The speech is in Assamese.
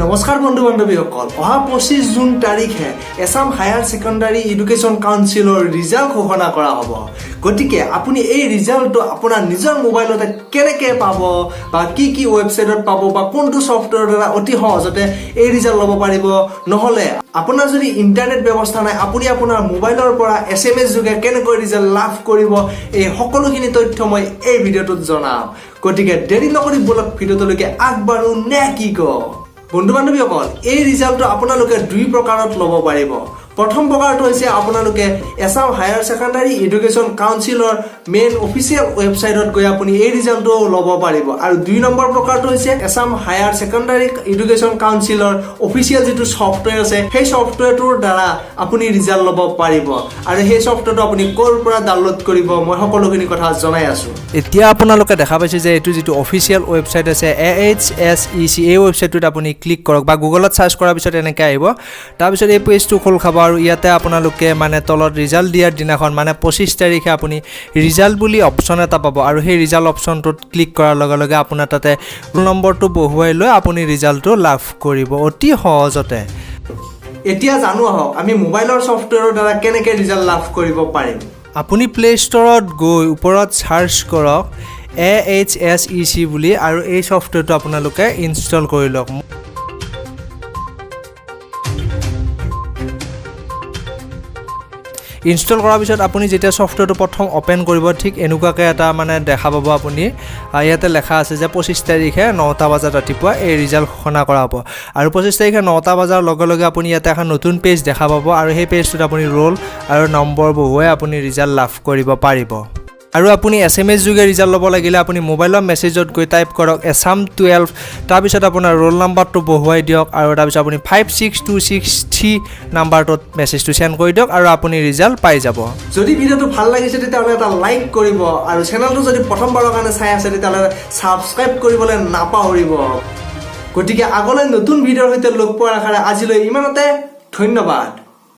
নমস্কাৰ বন্ধু বান্ধৱীসকল অহা 25 জুন তাৰিখে এছাম হায়াৰ ছেকেণ্ডাৰী এডুকেশ্যন কাউন্সিলৰ ৰিজাল্ট ঘোষণা কৰা হ'ব গতিকে আপুনি এই ৰিজাল্টটো আপোনাৰ নিজৰ মোবাইলতে কেনেকৈ পাব বা কি ৱেবছাইটত পাব বা কোনটো ছফটৱেৰৰ দ্বাৰা অতি সহজতে এই ৰিজাল্ট ল'ব পাৰিব নহলে আপোনাৰ যদি ইন্টাৰনেট ব্যৱস্থা নাই আপুনি আপোনাৰ মোবাইলৰ পৰা SMS যোগে কেনেকৈ ৰিজাল্ট লাভ কৰিব এই সকলোখিনি তথ্য মই এই ভিডিঅ'টোত জনাম গতিকে দেৰি নকৰি বলক ভিডিঅ'টোলৈকে আগবাঢ়ো নে কি কয় বন্ধু বান্ধৱীসকল এই ৰিজাল্টটো আপোনালোকে দুই প্ৰকাৰত ল'ব পাৰিব প্ৰথম প্ৰকাৰটো হৈছে আপোনালোকে এছাম হায়াৰ ছেকেণ্ডাৰী এডুকেশ্যন কাউন্সিলৰ মেইন অফিচিয়েল ৱেবছাইটত গৈ আপুনি এই ৰিজাল্টটো ল'ব পাৰিব আৰু দুই নম্বৰ প্ৰকাৰটো হৈছে এছাম হায়াৰ ছেকেণ্ডাৰী এডুকেশ্যন কাউন্সিলৰ অফিচিয়েল যিটো ছফটৱেৰ আছে সেই ছফটৱেৰটোৰ দ্বাৰা আপুনি ৰিজাল্ট ল'ব পাৰিব আৰু সেই ছফটৱেৰটো আপুনি ক'ৰ পৰা ডাউনলোড কৰিব মই সকলোখিনি কথা জনাই আছো এতিয়া আপোনালোকে দেখা পাইছে যে এইটো যিটো অফিচিয়েল ৱেবছাইট আছে AHSEC এই ৱেবছাইটটোত আপুনি ক্লিক কৰক বা গুগলত সাৰ্চ কৰাৰ পিছত এনেকৈ আহিব তাৰপিছত এই পেজটো খোল খাব আৰু ইয়াতে আপোনালোকে মানে তলত ৰিজাল্ট দিয়াৰ দিনাখন মানে 25 তাৰিখে আপুনি ৰিজাল্ট বুলি অপচন এটা পাব আৰু সেই ৰিজাল্ট অপচনটোত ক্লিক কৰাৰ লগে লগে আপোনাৰ তাতে ৰোল নম্বৰটো বহুৱাই লৈ আপুনি ৰিজাল্টটো লাভ কৰিব অতি সহজতে এতিয়া জানো আহক আমি মোবাইলৰ ছফটৱেৰৰ দ্বাৰা কেনেকৈ ৰিজাল্ট লাভ কৰিব পাৰিম আপুনি প্লে ষ্টৰত গৈ ওপৰত সাৰ্চ কৰক AHSEC বুলি আৰু এই ছফটৱেৰটো আপোনালোকে ইনষ্টল কৰি লওক ইনষ্টল কৰাৰ পিছত আপুনি যেতিয়া ছফটৱেৰটো প্ৰথম ওপেন কৰিব ঠিক এনেকুৱাকৈ এটা মানে দেখা পাব আপুনি ইয়াতে লেখা আছে যে 25 তাৰিখে 9টা বজাত ৰাতিপুৱা এই ৰিজাল্ট ঘোষণা কৰা হ'ব আৰু 25 তাৰিখে 9টা বজাৰ লগে লগে আপুনি ইয়াতে এখন নতুন পেজ দেখা পাব আৰু সেই পেজটোত আপুনি ৰোল আৰু নম্বৰ বহুৱাই আপুনি ৰিজাল্ট লাভ কৰিব পাৰিব আৰু আপুনি SMS যোগে ৰিজাল্ট ল'ব লাগিলে আপুনি মোবাইলৰ মেছেজত গৈ টাইপ কৰক এছাম 12 তাৰপিছত আপোনাৰ ৰোল নাম্বাৰটো বহুৱাই দিয়ক আৰু তাৰপিছত আপুনি 56263 নাম্বাৰটোত মেছেজটো সেন্ড কৰি দিয়ক আৰু আপুনি ৰিজাল্ট পাই যাব যদি ভিডিঅ'টো ভাল লাগিছে তেতিয়াহ'লে এটা লাইক কৰিব আৰু চেনেলটো যদি প্ৰথমবাৰৰ কাৰণে চাই আছে তেতিয়াহ'লে সাবস্ক্ৰাইব কৰিবলৈ নাপাহৰিব গতিকে আগলৈ নতুন ভিডিঅ'ৰ সৈতে লগ পোৱাৰ আশাৰে আজিলৈ ইমানতে ধন্যবাদ